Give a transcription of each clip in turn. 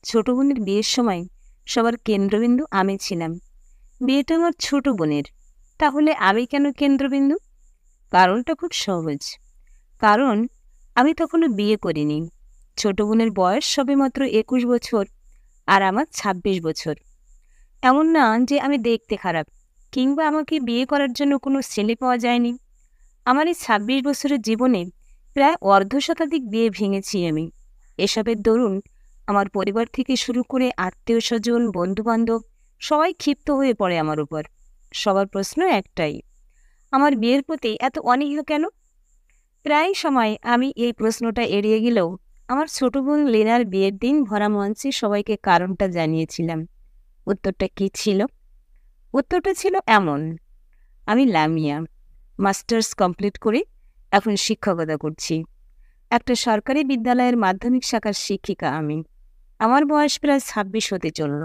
ছোট বোনের বিয়ের সময় সবার কেন্দ্রবিন্দু আমি ছিলাম। বিয়েটা আমার ছোট বোনের। তাহলে আমি কেন কেন্দ্রবিন্দু? কারণটা খুব সহজ। কারণ আমি তখনও বিয়ে করিনি। ছোট বোনের বয়স সবেমাত্র 21 বছর, আর আমার 26 বছর। এমন না যে আমি দেখতে খারাপ, কিংবা আমাকে বিয়ে করার জন্য কোনো ছেলে পাওয়া যায়নি। আমার এই 26 বছরের জীবনে প্রায় অর্ধশতাধিক বিয়ে ভেঙেছি আমি। এসবের দরুন আমার পরিবার থেকে শুরু করে আত্মীয় স্বজন, বন্ধু বান্ধব সবাই ক্ষিপ্ত হয়ে পড়ে আমার উপর। সবার প্রশ্ন একটাই, আমার বিয়ের প্রতি এত অনীহা কেন? প্রায় সময় আমি এই প্রশ্নটা এড়িয়ে গেলেও আমার ছোট বোন লেনার বিয়ের দিন ভরা মঞ্চে সবাইকে কারণটা জানিয়েছিলাম। উত্তরটা কি ছিল? উত্তরটা ছিল এমন: আমি লামিয়া, মাস্টার্স কমপ্লিট করে এখন শিক্ষকতা করছি। একটা সরকারি বিদ্যালয়ের মাধ্যমিক শাখার শিক্ষিকা আমি। আমার বয়স প্রায় 26 হতে চলল।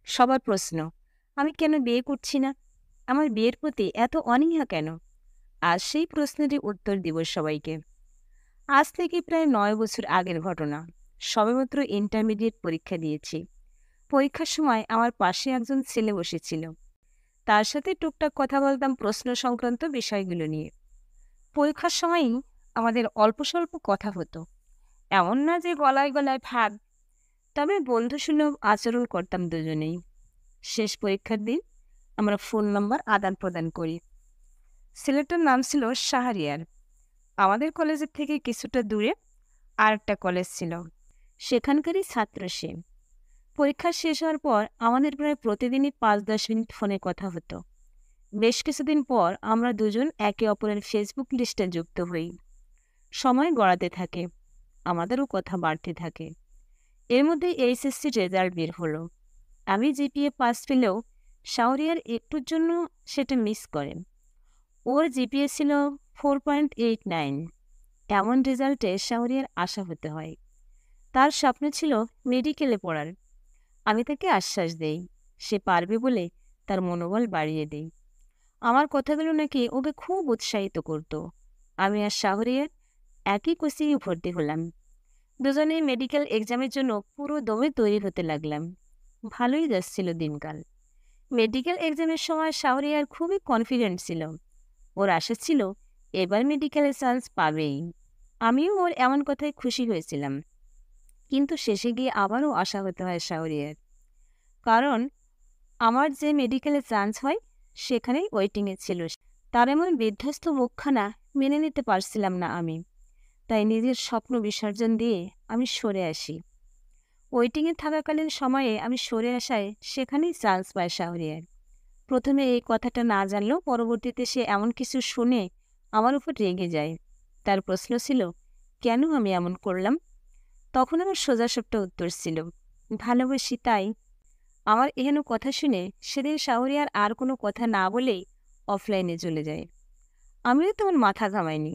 সবার প্রশ্ন, আমি কেন বিয়ে করছি না? আমার বিয়ের প্রতি এত অনীহা কেন? আজ সেই প্রশ্নেরই উত্তর দিব সবাইকে। আজ থেকে প্রায় 9 বছর আগের ঘটনা। সবেমাত্র ইন্টারমিডিয়েট পরীক্ষা দিয়েছি। পরীক্ষার সময় আমার পাশে একজন ছেলে বসেছিল। তার সাথে টুকটাক কথা বলতাম প্রশ্ন সংক্রান্ত বিষয়গুলো নিয়ে। পরীক্ষার সময়ই আমাদের অল্প স্বল্প কথা হতো। এমন না যে গলায় গলায় ভাব, তবে বন্ধুসুলভ আচরণ করতাম দুজনেই। শেষ পরীক্ষার দিন আমরা ফোন নাম্বার আদান প্রদান করি। ছেলেটার নাম ছিল শাহরিয়ার। আমাদের কলেজের থেকে কিছুটা দূরে আরেকটা কলেজ ছিল, সেখানকারই ছাত্র সে। পরীক্ষা শেষ হওয়ার পর আমাদের প্রায় প্রতিদিনই 5-10 মিনিট ফোনে কথা হতো। বেশ কিছুদিন পর আমরা দুজন একে অপরের ফেসবুক লিস্টে যুক্ত হই। সময় গড়াতে থাকে, আমাদেরও কথা বাড়তে থাকে। এর মধ্যে এইচএসসি রেজাল্ট বের হলো। আমি জিপিএ পাস পেলেও শাহরিয়ার একটুর জন্য সেটা মিস করেন। ওর জিপিএ ছিল 4.89। এমন রেজাল্টে শাহরিয়ার আশা হতে হয়। তার স্বপ্ন ছিল মেডিকেলে পড়ার। আমি তাকে আশ্বাস দেই, সে পারবে বলে তার মনোবল বাড়িয়ে দেই। আমার কথাগুলো নাকি ওকে খুব উৎসাহিত করত। আমি আর শাহরিয়ার একই কোচিংয়ে ভর্তি হলাম। দুজনেই মেডিকেল এক্সামের জন্য পুরো দমে তৈরি হতে লাগলাম। ভালোই যাচ্ছিল দিনকাল। মেডিকেল এক্সামের সময় শাহরিয়ার খুবই কনফিডেন্ট ছিল। ওর আশা ছিল এবার মেডিকেলে চান্স পাবেই। আমিও ওর এমন কথায় খুশি হয়েছিলাম। কিন্তু শেষে গিয়ে আবারও আশা হতে হয় শাহরিয়ার। কারণ আমার যে মেডিকেলে চান্স হয় সেখানেই ওয়েটিংয়ে ছিল সে। তার এমন বিধ্বস্ত মুখখানা মেনে নিতে পারছিলাম না আমি। তাই নিজের স্বপ্ন বিসর্জন দিয়ে আমি সরে আসি। ওয়েটিংয়ে থাকাকালীন সময়ে আমি সরে আসায় সেখানেই চান্স পায় শাহরিয়ার। প্রথমে এই কথাটা না জানলেও পরবর্তীতে সে এমন কিছু শুনে আমার উপর রেগে যায়। তার প্রশ্ন ছিল, কেন আমি এমন করলাম? তখন আমার সোজাসাপটা উত্তর ছিল, ভালোবাসি তাই। আমার এহেন কথা শুনে সেদিন শাহরিয়ার আর কোনো কথা না বলেই অফলাইনে চলে যায়। আমিও তেমন মাথা ঘামাইনি,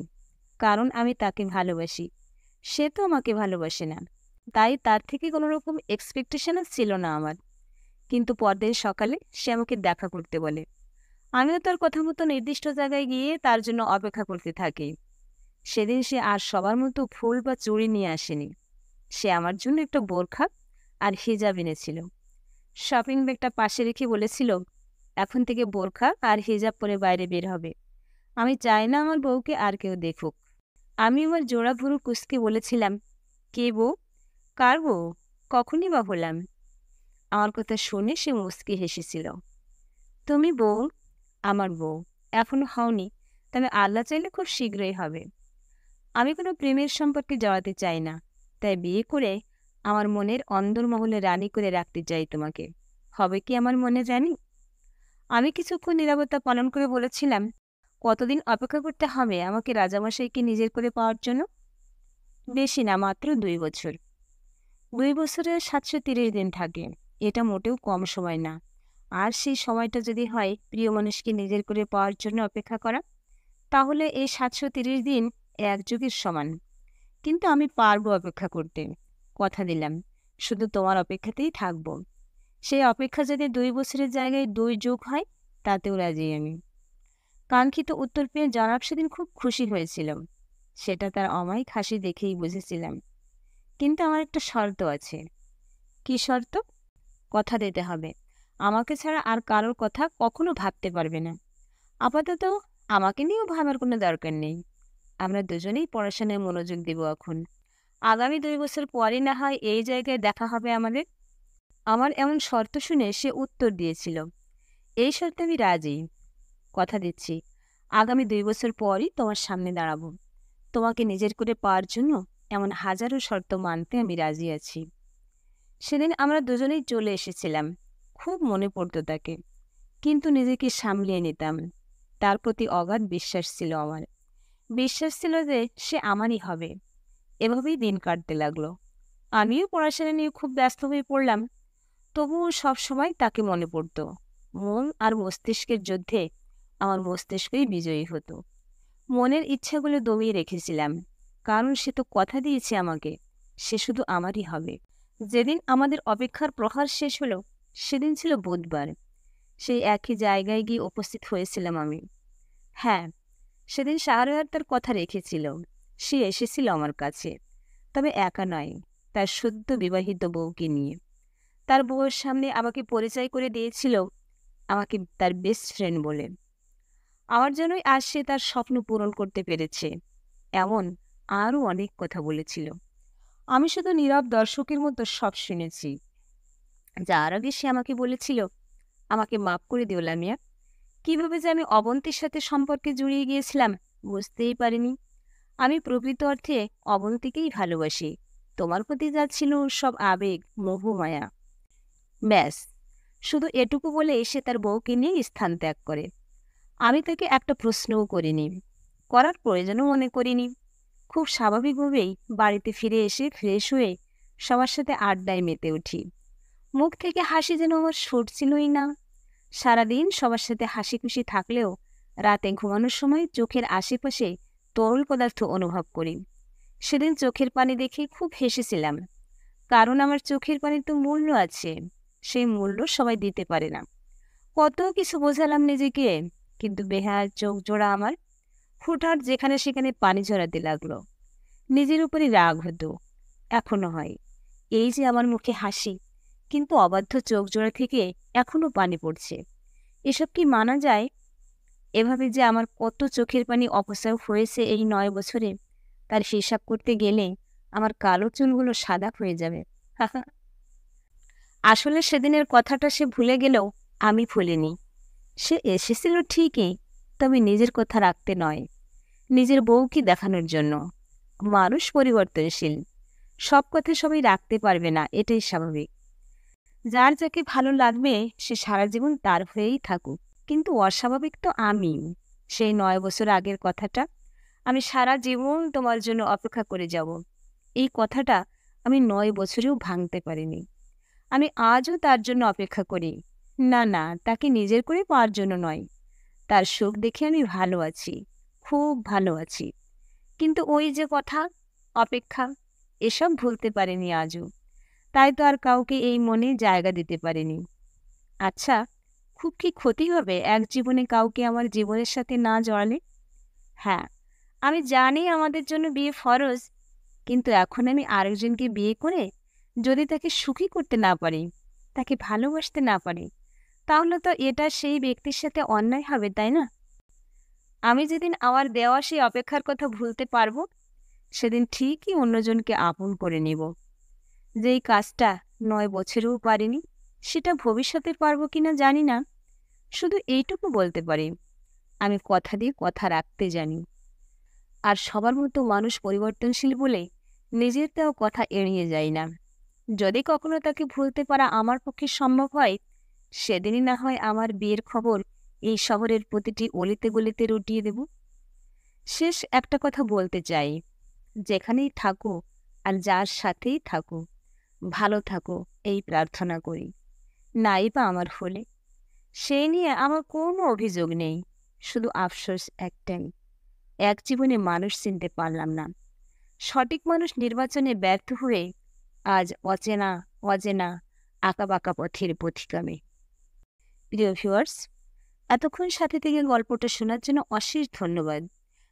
কারণ আমি তাকে ভালোবাসি। সে তো আমাকে ভালোবাসে না, তাই তার থেকে কোনো রকম এক্সপেকটেশনও ছিল না আমার। কিন্তু পরদিন সকালে সে আমাকে দেখা করতে বলে। আমিও তার কথা মতো নির্দিষ্ট জায়গায় গিয়ে তার জন্য অপেক্ষা করতে থাকি। সেদিন সে আর সবার মতো ফুল বা চুড়ি নিয়ে আসেনি। সে আমার জন্য একটা বোরখা আর হিজাব এনেছিল। শপিং ব্যাগটা পাশে রেখে বলেছিল, এখন থেকে বোরখা আর হিজাব পরে বাইরে বের হবে। আমি চাই না আমার বউকে আর কেউ দেখুক। আমি আমার জোড়া ভুরু কুঁচকে বলেছিলাম, কে বউ? কার বউ? কখনই বা হলাম? আমার কথা শুনে সে মুচকি হেসেছিল। তুমি বউ? আমার বউ এখনো হওনি, তবে আল্লাহ চাইলে খুব শীঘ্রই হবে। আমি কোনো প্রেমের সম্পর্কে জড়াতে চাই না, তাই বিয়ে করে আমার মনের অন্দরমহলে রানী করে রাখতে চাই তোমাকে। হবে কি আমার মনে জানি? আমি কিছুক্ষণ নীরবতা পালন করে বলেছিলাম, কতদিন অপেক্ষা করতে হবে আমাকে রাজামশাইকে নিজের করে পাওয়ার জন্য? বেশি না, মাত্র 2 বছর। 2 বছরে 730 দিন থাকে। এটা মোটেও কম সময় না। আর সেই সময়টা যদি হয় প্রিয় মানুষকে নিজের করে পাওয়ার জন্য অপেক্ষা করা, তাহলে এই 730 দিন 1 যুগের সমান। কিন্তু আমি পারবো অপেক্ষা করতে। কথা দিলাম, শুধু তোমার অপেক্ষাতেই থাকবো। সেই অপেক্ষা যদি 2 বছরের জায়গায় 2 যুগ হয়, তাতেও রাজি আমি। কাঙ্ক্ষিত উত্তর পেয়ে জনাব সেদিন খুব খুশি হয়েছিল। সেটা তার অমায়িক হাসি দেখেই বুঝেছিলাম। কিন্তু আমার একটা শর্ত আছে। কি শর্ত? কথা দিতে হবে আমাকে ছাড়া আর কারোর কথা কখনো ভাবতে পারবে না। আপাতত আমাকে নিয়েও ভাবার কোনো দরকার নেই। আমরা দুজনেই পড়াশোনায় মনোযোগ দেব এখন। আগামী 2 বছর পরে না হয় এই জায়গায় দেখা হবে আমাদের। আমার এমন শর্ত শুনে সে উত্তর দিয়েছিল, এই শর্তে আমি রাজি। কথা দিচ্ছি আগামী 2 বছর পরই তোমার সামনে দাঁড়াবো। তোমাকে নিজের করে পাওয়ার জন্য এমন হাজারো শর্ত মানতে আমি রাজি আছি। সেদিন আমরা দুজনেই চলে এসেছিলাম। খুব মনে পড়তো তাকে, কিন্তু নিজেকে সামলিয়ে নিতাম। তার প্রতি অগাধ বিশ্বাস ছিল আমার। বিশ্বাস ছিল যে সে আমারই হবে। এভাবেই দিন কাটতে লাগলো। আমিও পড়াশোনা নিয়ে খুব ব্যস্ত হয়ে পড়লাম। তবুও সবসময় তাকে মনে পড়তো। মন আর মস্তিষ্কের যুদ্ধে আমার মস্তিষ্কই বিজয়ী হতো। মনের ইচ্ছাগুলো দমিয়ে রেখেছিলাম, কারণ সে তো কথা দিয়েছে আমাকে সে শুধু আমারই হবে। যেদিন আমাদের অপেক্ষার প্রহার শেষ হলো সেদিন ছিল বুধবার। সেই একই জায়গায় গিয়ে উপস্থিত হয়েছিলাম আমি। হ্যাঁ, সেদিন শাহরিয়ার তার কথা রেখেছিল। সে এসেছিল আমার কাছে, তবে একা নয়, তার সদ্য বিবাহিত বউকে নিয়ে। তার বউয়ের সামনে আমাকে পরিচয় করে দিয়েছিল আমাকে তার বেস্ট ফ্রেন্ড বলে। আমার জন্যই আজ সে তার স্বপ্ন পূরণ করতে পেরেছে, এমন আরও অনেক কথা বলেছিল। আমি শুধু নীরব দর্শকের মতো সব শুনেছি। যার আগে সে আমাকে বলেছিল, আমাকে মাফ করে দিও লামিয়া। কিভাবে যে আমি অবন্তীর সাথে সম্পর্কে জড়িয়ে গিয়েছিলাম বুঝতেই পারিনি। আমি প্রকৃত অর্থে অবন্তীকেই ভালোবাসি। তোমার প্রতি যা ছিল সব আবেগ, মোহ, মায়া। ব্যাস, শুধু এটুকু বলে সে তার বউকে নিয়ে স্থান ত্যাগ করে। আমি তাকে একটা প্রশ্নও করিনি, করার প্রয়োজনও মনে করিনি। খুব স্বাভাবিকভাবেই বাড়িতে ফিরে এসে ফ্রেশ হয়ে সবার সাথে আড্ডায় মেতে উঠি। মুখ থেকে হাসি যেন আমার সরছিলই না। সারাদিন সবার সাথে হাসি খুশি থাকলেও রাতে ঘুমানোর সময় চোখের আশেপাশে তরল পদার্থ অনুভব করি। সেদিন চোখের পানি দেখে খুব হেসেছিলাম, কারণ আমার চোখের পানির তো মূল্য আছে। সেই মূল্য সবাই দিতে পারে না। কত কিছু বোঝালাম নিজেকে, কিন্তু বেহাল চোখ জোড়া আমার। হুটহাট যেখানে সেখানে পানি ঝরাতে লাগলো। নিজের উপরই রাগ হতো, এখনো হয়। এই যে আমার মুখে হাসি, কিন্তু অবাধ্য চোখ জোড়া থেকে এখনো পানি পড়ছে। এসব কি মানা যায়? এভাবে যে আমার কত চোখের পানি অপচয় হয়েছে এই 9 বছরে, তার হিসাব করতে গেলে আমার কালো চুলগুলো সাদা হয়ে যাবে। আসলে সেদিনের কথাটা সে ভুলে গেলেও আমি ভুলিনি। সে এসেছিল ঠিকই, তবে নিজের কথা রাখতে নয়, নিজের বউকে দেখানোর জন্য। মানুষ পরিবর্তনশীল, সব কথা সবাই রাখতে পারবে না, এটাই স্বাভাবিক। যার যাকে ভালো লাগবে সে সারা জীবন তার হয়েই থাকুক। কিন্তু অস্বাভাবিক তো আমি। সেই 9 বছর আগের কথাটা, আমি সারা জীবন তোমার জন্য অপেক্ষা করে যাব, এই কথাটা আমি 9 বছরেও ভাঙতে পারিনি। আমি আজও তার জন্য অপেক্ষা করি। না না, তাকে নিজের করে পাওয়ার জন্য নয়। তার সুখ দেখে আমি ভালো আছি, খুব ভালো আছি। কিন্তু ওই যে কথা, অপেক্ষা, এসব ভুলতে পারিনি আজও। তাই তো আর কাউকে এই মনে জায়গা দিতে পারিনি। আচ্ছা, খুব কি ক্ষতি হবে এক জীবনে কাউকে আমার জীবনের সাথে না জড়ালে? হ্যাঁ, আমি জানি আমাদের জন্য বিয়ে ফরজ, কিন্তু এখন আমি আরেকজনকে বিয়ে করে যদি তাকে সুখী করতে না পারি, তাকে ভালোবাসতে না পারি, তাহলে তো এটা সেই ব্যক্তির সাথে অন্যায় হবে, তাই না? আমি যেদিন আমার দেওয়া সেই অপেক্ষার কথা ভুলতে পারবো, সেদিন ঠিকই অন্যজনকে আপন করে নেব। যেই কাজটা 9 বছরেও পারিনি, সেটা ভবিষ্যতে পারবো কিনা জানি না। শুধু এইটুকু বলতে পারি, আমি কথা দিয়ে কথা রাখতে জানি। আর সবার মতো মানুষ পরিবর্তনশীল বলে নিজের দেওয়া কথা এড়িয়ে যায় না। যদি কখনো তাকে ভুলতে পারা আমার পক্ষে সম্ভব হয়, সেদিনই না হয় আমার বিয়ের খবর এই শহরের প্রতিটি অলিতে গলিতে রটিয়ে দেব। শেষ একটা কথা বলতে চাই, যেখানেই থাকো আর যার সাথেই থাকো, ভালো থাকো এই প্রার্থনা করি। নাই বা আমার হলে, সেই নিয়ে আমার কোনো অভিযোগ নেই। শুধু আফসোস একটাই, এক জীবনে মানুষ চিনতে পারলাম না। সঠিক মানুষ নির্বাচনে ব্যর্থ হয়ে আজ অচেনা অজেনা আঁকাবাঁকা পথের পথিকামে। প্রিয় ভিউয়ার্স, এতক্ষণ সাথে থেকে গল্পটা শোনার জন্য অশেষ ধন্যবাদ।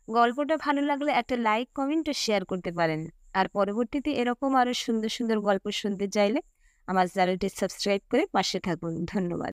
গল্পটা ভালো লাগলে একটা লাইক, কমেন্ট ও শেয়ার করতে পারেন। আর পরবর্তীতে এরকম আরও সুন্দর সুন্দর গল্প শুনতে চাইলে আমার চ্যানেলটি সাবস্ক্রাইব করে পাশে থাকুন। ধন্যবাদ।